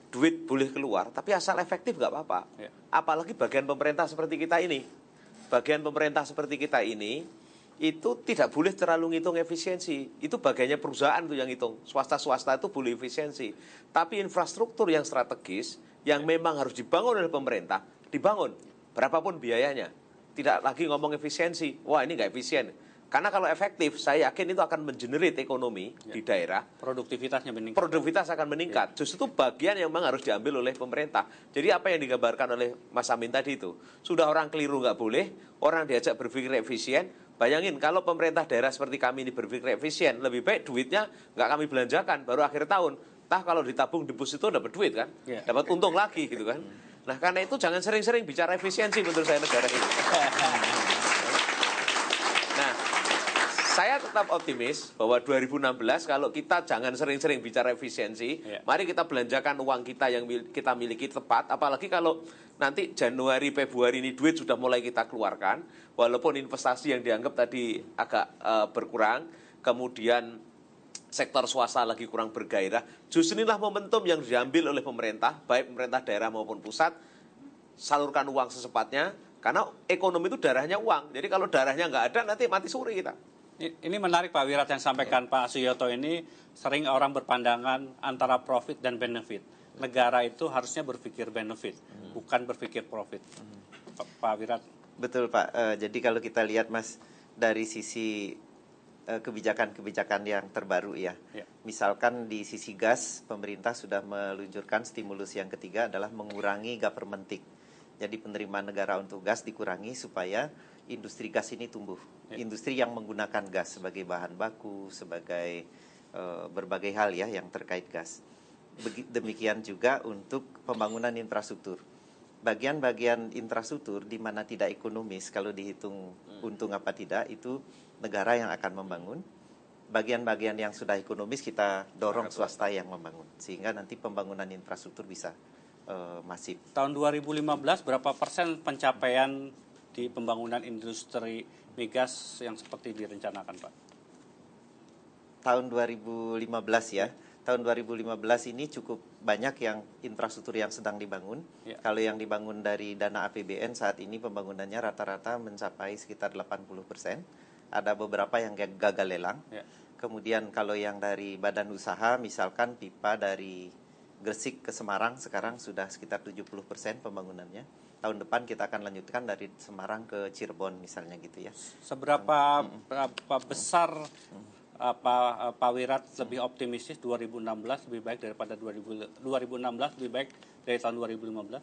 [SPEAKER 5] Duit boleh keluar, tapi asal efektif nggak apa-apa. Apalagi bagian pemerintah seperti kita ini. Bagian pemerintah seperti kita ini itu tidak boleh terlalu ngitung efisiensi. Itu bagiannya perusahaan tuh yang ngitung. Swasta-swasta itu boleh efisiensi. Tapi infrastruktur yang strategis yang memang harus dibangun oleh pemerintah, dibangun berapapun biayanya. Tidak lagi ngomong efisiensi, wah ini nggak efisien. Karena kalau efektif, saya yakin itu akan mengenerate ekonomi di daerah.
[SPEAKER 1] Produktivitasnya meningkat.
[SPEAKER 5] Produktivitas akan meningkat. Justru itu bagian yang memang harus diambil oleh pemerintah. Jadi apa yang digambarkan oleh Mas Amin tadi itu, sudah orang keliru nggak boleh, orang diajak berpikir efisien. Bayangin kalau pemerintah daerah seperti kami ini berpikir efisien, lebih baik duitnya nggak kami belanjakan, baru akhir tahun. Kalau ditabung deposito dapat duit kan, dapat untung lagi gitu kan. Nah karena itu jangan sering-sering bicara efisiensi menurut saya negara ini. Nah, saya tetap optimis bahwa 2016 kalau kita jangan sering-sering bicara efisiensi, mari kita belanjakan uang kita yang kita miliki tepat. Apalagi kalau nanti Januari, Februari ini duit sudah mulai kita keluarkan, walaupun investasi yang dianggap tadi agak berkurang, kemudian sektor swasta lagi kurang bergairah, justru inilah momentum yang diambil oleh pemerintah, baik pemerintah daerah maupun pusat, salurkan uang secepatnya, karena ekonomi itu darahnya uang. Jadi kalau darahnya nggak ada, nanti mati suri kita.
[SPEAKER 1] Ini menarik Pak Wirat yang sampaikan Pak Suyoto ini, sering orang berpandangan antara profit dan benefit. Negara itu harusnya berpikir benefit, bukan berpikir profit. Pak Wirat.
[SPEAKER 6] Betul Pak, jadi kalau kita lihat Mas, dari sisi kebijakan-kebijakan yang terbaru ya. Misalkan di sisi gas, pemerintah sudah meluncurkan stimulus yang ketiga adalah mengurangi government take. Jadi penerimaan negara untuk gas dikurangi supaya industri gas ini tumbuh. Industri yang menggunakan gas sebagai bahan baku, sebagai berbagai hal ya yang terkait gas. Demikian juga untuk pembangunan infrastruktur. Bagian-bagian infrastruktur di mana tidak ekonomis, kalau dihitung untung apa tidak, itu negara yang akan membangun. Bagian-bagian yang sudah ekonomis kita dorong swasta yang membangun. Sehingga nanti pembangunan infrastruktur bisa masif.
[SPEAKER 1] Tahun 2015 berapa persen pencapaian di pembangunan industri migas yang seperti direncanakan Pak?
[SPEAKER 6] Tahun 2015 ya. Tahun 2015 ini cukup banyak yang infrastruktur yang sedang dibangun. Kalau yang dibangun dari dana APBN saat ini pembangunannya rata-rata mencapai sekitar 80%. Ada beberapa yang gagal lelang. Kemudian kalau yang dari badan usaha, misalkan pipa dari Gresik ke Semarang sekarang sudah sekitar 70% pembangunannya. Tahun depan kita akan lanjutkan dari Semarang ke Cirebon misalnya gitu ya.
[SPEAKER 1] Seberapa besar Pak Wirat lebih optimistis 2016 lebih baik daripada 2016 lebih baik dari tahun 2015?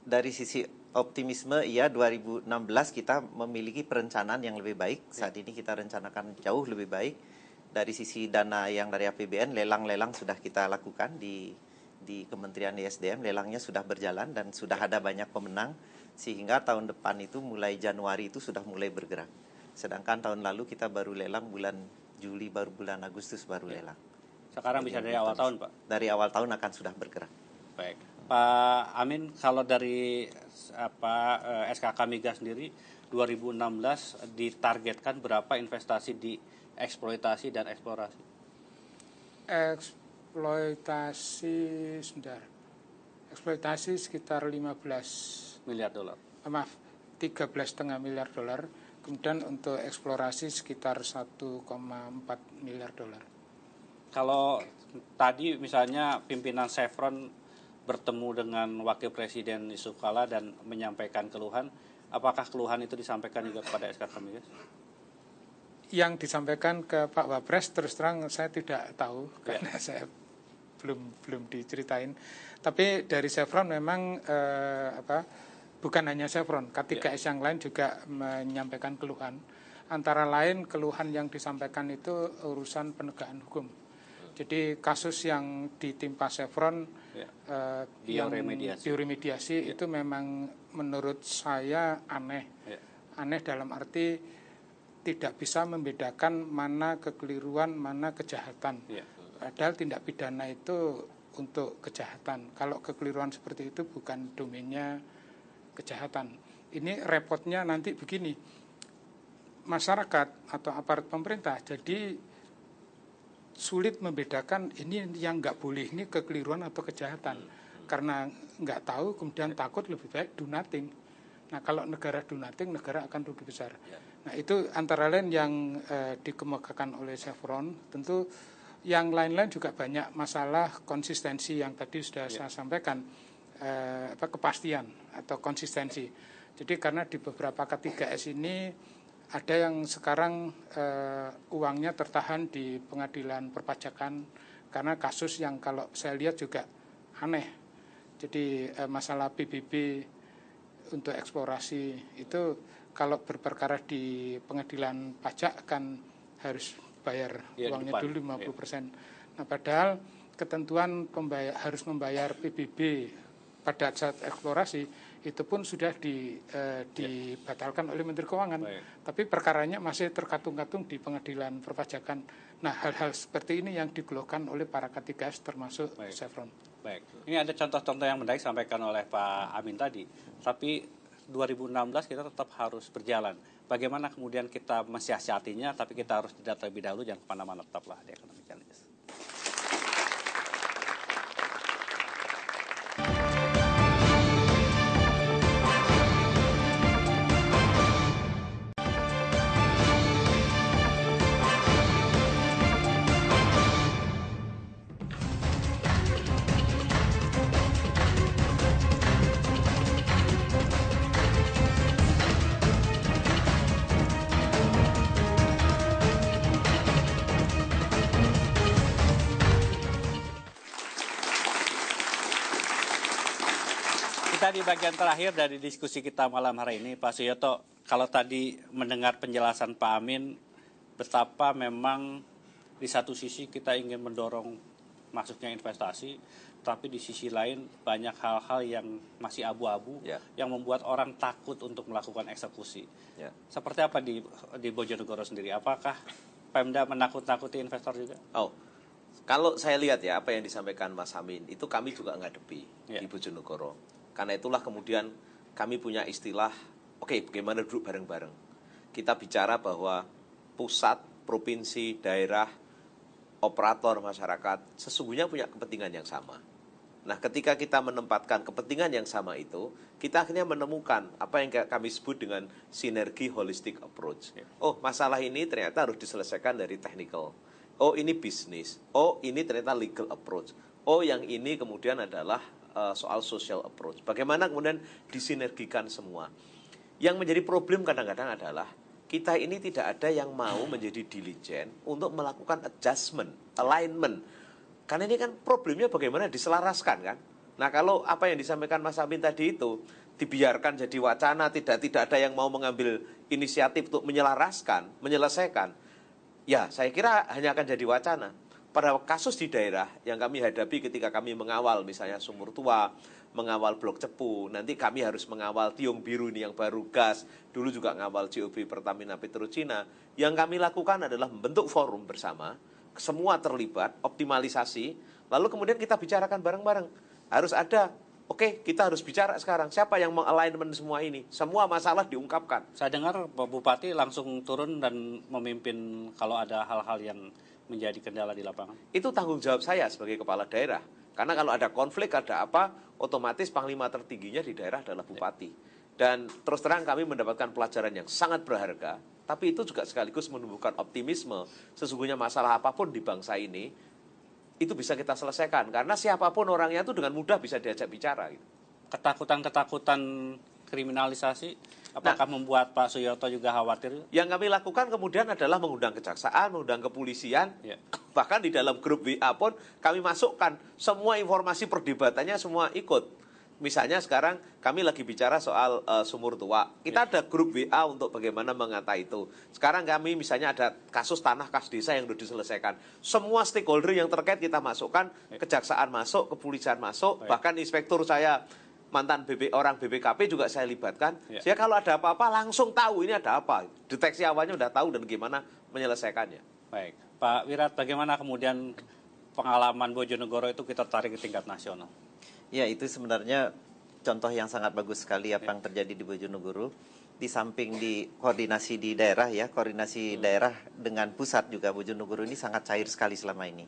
[SPEAKER 6] Dari sisi optimisme ya, 2016 kita memiliki perencanaan yang lebih baik. Saat ini kita rencanakan jauh lebih baik. Dari sisi dana yang dari APBN, lelang-lelang sudah kita lakukan di Kementerian ESDM, lelangnya sudah berjalan dan sudah ada banyak pemenang, sehingga tahun depan itu mulai Januari itu sudah mulai bergerak. Sedangkan tahun lalu kita baru lelang bulan Juli, baru bulan Agustus baru lelang.
[SPEAKER 1] Sekarang bisa dari awal tahun Pak?
[SPEAKER 6] Dari awal tahun akan sudah bergerak.
[SPEAKER 1] Baik. Pak Amin, kalau dari SKK Migas sendiri 2016 ditargetkan berapa investasi di eksploitasi dan eksplorasi?
[SPEAKER 4] Eksploitasi sekitar 15
[SPEAKER 1] miliar dolar.
[SPEAKER 4] Maaf, 13,5 miliar dolar. Kemudian untuk eksplorasi sekitar 1,4 miliar dolar.
[SPEAKER 1] Kalau tadi misalnya pimpinan Chevron bertemu dengan Wakil Presiden Yusuf Kala dan menyampaikan keluhan, apakah keluhan itu disampaikan juga kepada SK Migas?
[SPEAKER 4] Yang disampaikan ke Pak Wapres terus terang saya tidak tahu karena saya belum diceritain. Tapi dari Chevron memang bukan hanya Chevron, K3S yang lain juga menyampaikan keluhan. Antara lain keluhan yang disampaikan itu urusan penegakan hukum. Jadi kasus yang ditimpa Chevron bioremediasi itu memang menurut saya aneh. Aneh dalam arti tidak bisa membedakan mana kekeliruan, mana kejahatan. Padahal tindak pidana itu untuk kejahatan. Kalau kekeliruan seperti itu bukan domainnya kejahatan. Ini repotnya nanti begini, masyarakat atau aparat pemerintah jadi sulit membedakan ini yang nggak boleh, ini kekeliruan atau kejahatan. Karena nggak tahu, kemudian takut, lebih baik do nothing. Nah kalau negara do nothing, negara akan rugi besar. Nah itu antara lain yang dikemukakan oleh Chevron. Tentu yang lain-lain juga banyak masalah konsistensi yang tadi sudah saya sampaikan, kepastian atau konsistensi. Jadi karena di beberapa K3S ini ada yang sekarang uangnya tertahan di pengadilan perpajakan karena kasus yang kalau saya lihat juga aneh. Jadi masalah PBB untuk eksplorasi itu kalau berperkara di pengadilan pajak kan harus bayar uangnya dulu 50%. Nah padahal ketentuan harus membayar PBB pada saat eksplorasi itu pun sudah dibatalkan oleh Menteri Keuangan. Tapi perkaranya masih terkatung-katung di pengadilan perpajakan. Nah hal-hal seperti ini yang dikeluhkan oleh para K3S termasuk Chevron.
[SPEAKER 1] Baik, ini ada contoh-contoh yang menarik sampaikan oleh Pak Amin tadi. Tapi 2016 kita tetap harus berjalan. Bagaimana kemudian kita mensiasatinya, tapi kita harus jeda terlebih dahulu, jangan kemana-mana, tetaplah di Ekonomi Challenge. Kita di bagian terakhir dari diskusi kita malam hari ini, Pak Suyoto, kalau tadi mendengar penjelasan Pak Amin, betapa memang di satu sisi kita ingin mendorong masuknya investasi, tapi di sisi lain banyak hal-hal yang masih abu-abu, yang membuat orang takut untuk melakukan eksekusi. Seperti apa di Bojonegoro sendiri? Apakah Pemda menakut-nakuti investor juga?
[SPEAKER 5] Kalau saya lihat ya apa yang disampaikan Mas Amin, itu kami juga ngadepi di Bojonegoro. Karena itulah kemudian kami punya istilah, bagaimana duduk bareng-bareng. Kita bicara bahwa pusat, provinsi, daerah, operator masyarakat sesungguhnya punya kepentingan yang sama. Nah, ketika kita menempatkan kepentingan yang sama itu, kita akhirnya menemukan apa yang kami sebut dengan sinergi holistic approach. Masalah ini ternyata harus diselesaikan dari technical. Ini bisnis. Ini ternyata legal approach. Yang ini kemudian adalah soal social approach. Bagaimana kemudian disinergikan semua. Yang menjadi problem kadang-kadang adalah kita ini tidak ada yang mau menjadi diligent untuk melakukan adjustment, alignment. Karena ini kan problemnya bagaimana diselaraskan kan. Nah kalau apa yang disampaikan Mas Amin tadi itu dibiarkan jadi wacana, tidak ada yang mau mengambil inisiatif untuk menyelaraskan, menyelesaikan, ya saya kira hanya akan jadi wacana. Pada kasus di daerah yang kami hadapi ketika kami mengawal misalnya Sumur Tua, mengawal Blok Cepu, nanti kami harus mengawal Tiong Biru ini yang baru gas, dulu juga ngawal GOB Pertamina Petrocina. Yang kami lakukan adalah membentuk forum bersama, semua terlibat, optimalisasi, lalu kemudian kita bicarakan bareng-bareng. Harus ada, kita harus bicara sekarang, siapa yang meng-alignment semua ini, semua masalah diungkapkan.
[SPEAKER 1] Saya dengar Pak Bupati langsung turun dan memimpin kalau ada hal-hal yang menjadi kendala di lapangan.
[SPEAKER 5] Itu tanggung jawab saya sebagai kepala daerah. Karena kalau ada konflik, ada apa, otomatis panglima tertingginya di daerah adalah bupati. Dan terus terang kami mendapatkan pelajaran yang sangat berharga, tapi itu juga sekaligus menumbuhkan optimisme. Sesungguhnya masalah apapun di bangsa ini, itu bisa kita selesaikan. Karena siapapun orangnya itu dengan mudah bisa diajak bicara. Gitu.
[SPEAKER 1] Ketakutan kriminalisasi, apakah membuat Pak Suyoto juga khawatir?
[SPEAKER 5] Yang kami lakukan kemudian adalah mengundang kejaksaan, mengundang kepolisian, bahkan di dalam grup WA pun kami masukkan semua informasi perdebatannya semua ikut. Misalnya sekarang kami lagi bicara soal sumur tua. Kita ada grup WA untuk bagaimana mengatai itu. Sekarang kami misalnya ada kasus tanah kas desa yang sudah diselesaikan. Semua stakeholder yang terkait kita masukkan, kejaksaan masuk, kepolisian masuk, bahkan inspektur saya mantan orang BPKP juga saya libatkan. Sehingga kalau ada apa-apa langsung tahu ini ada apa. Deteksi awalnya udah tahu dan gimana menyelesaikannya.
[SPEAKER 1] Baik, Pak Wirat, bagaimana kemudian pengalaman Bojonegoro itu kita tarik ke tingkat nasional?
[SPEAKER 6] Ya, itu sebenarnya contoh yang sangat bagus sekali apa yang terjadi di Bojonegoro. Di samping di koordinasi di daerah ya, koordinasi daerah dengan pusat juga, Bojonegoro ini sangat cair sekali selama ini.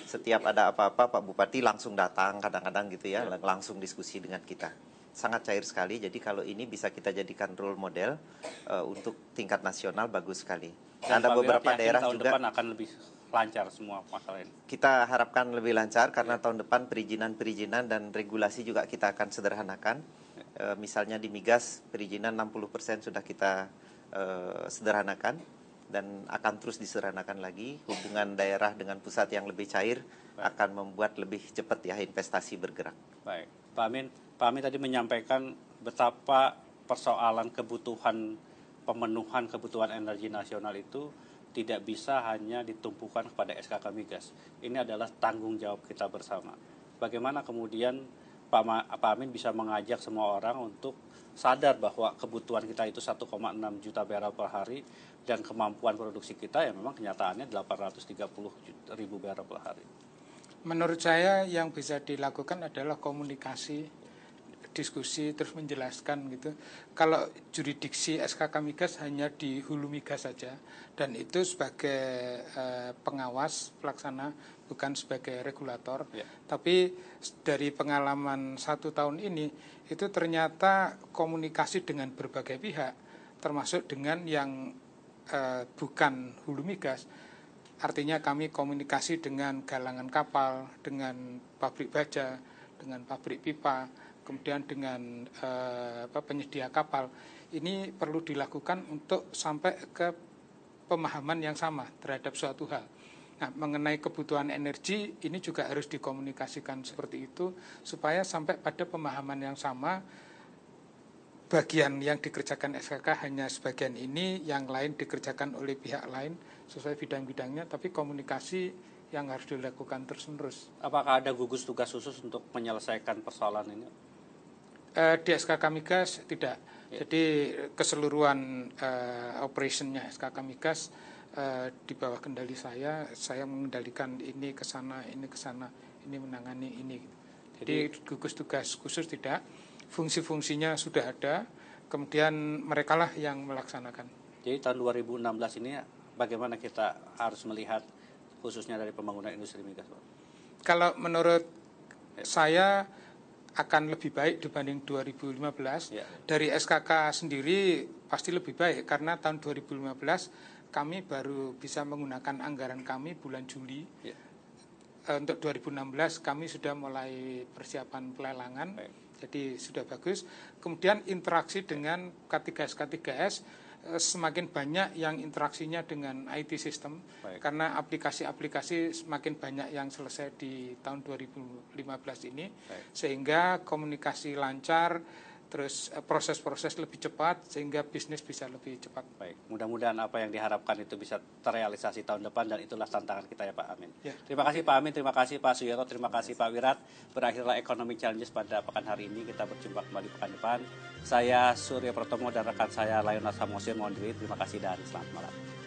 [SPEAKER 6] Setiap ada apa-apa Pak Bupati langsung datang kadang-kadang gitu ya, langsung diskusi dengan kita. Sangat cair sekali, jadi kalau ini bisa kita jadikan role model untuk tingkat nasional, bagus sekali.
[SPEAKER 1] Dan
[SPEAKER 6] ada beberapa daerah
[SPEAKER 1] tahun
[SPEAKER 6] juga
[SPEAKER 1] depan akan lebih lancar semua masalah ini.
[SPEAKER 6] Kita harapkan lebih lancar karena tahun depan perizinan dan regulasi juga kita akan sederhanakan. Misalnya di migas perizinan 60% sudah kita sederhanakan dan akan terus disederhanakan lagi. Hubungan daerah dengan pusat yang lebih cair akan membuat lebih cepat ya investasi bergerak.
[SPEAKER 1] Baik, Pak Amin tadi menyampaikan betapa persoalan pemenuhan kebutuhan energi nasional itu tidak bisa hanya ditumpukan kepada SKK Migas. Ini adalah tanggung jawab kita bersama. Bagaimana kemudian Pak Amin bisa mengajak semua orang untuk sadar bahwa kebutuhan kita itu 1,6 juta barrel per hari dan kemampuan produksi kita yang memang kenyataannya 830 ribu barrel per hari.
[SPEAKER 4] Menurut saya yang bisa dilakukan adalah komunikasi, diskusi, terus menjelaskan gitu. Kalau jurisdiksi SKK Migas hanya di hulu migas saja, dan itu sebagai pengawas pelaksana, bukan sebagai regulator. Tapi dari pengalaman 1 tahun ini, itu ternyata komunikasi dengan berbagai pihak, termasuk dengan yang bukan hulu migas. Artinya kami komunikasi dengan galangan kapal, dengan pabrik baja, dengan pabrik pipa, kemudian dengan penyedia kapal. Ini perlu dilakukan untuk sampai ke pemahaman yang sama terhadap suatu hal. Nah, mengenai kebutuhan energi ini juga harus dikomunikasikan seperti itu supaya sampai pada pemahaman yang sama. Bagian yang dikerjakan SKK hanya sebagian ini, yang lain dikerjakan oleh pihak lain sesuai bidang-bidangnya, tapi komunikasi yang harus dilakukan terus-menerus.
[SPEAKER 1] Apakah ada gugus tugas khusus untuk menyelesaikan persoalan ini?
[SPEAKER 4] Di SKK Migas tidak. Jadi keseluruhan operationnya SKK Migas di bawah kendali saya mengendalikan ini ke sana, ini menangani ini. Jadi gugus tugas khusus tidak, fungsi-fungsinya sudah ada, kemudian merekalah yang melaksanakan.
[SPEAKER 1] Jadi tahun 2016 ini bagaimana kita harus melihat khususnya dari pembangunan industri migas, Pak?
[SPEAKER 4] Kalau menurut saya akan lebih baik dibanding 2015. Dari SKK sendiri pasti lebih baik karena tahun 2015 kami baru bisa menggunakan anggaran kami bulan Juli. Untuk 2016 kami sudah mulai persiapan pelelangan, jadi sudah bagus. Kemudian interaksi dengan K3S semakin banyak yang interaksinya dengan IT system, karena aplikasi-aplikasi semakin banyak yang selesai di tahun 2015 ini, sehingga komunikasi lancar, terus proses-proses lebih cepat, sehingga bisnis bisa lebih cepat.
[SPEAKER 1] Baik, mudah-mudahan apa yang diharapkan itu bisa terrealisasi tahun depan, dan itulah tantangan kita ya Pak Amin. Terima kasih Pak Amin, terima kasih Pak Suyoto, terima kasih Pak Wirat. Berakhirlah Economic Challenges pada pekan hari ini, kita berjumpa kembali pekan depan. Saya Surya Pratomo dan rekan saya Lionel Samosir mohon diri, terima kasih dan selamat malam.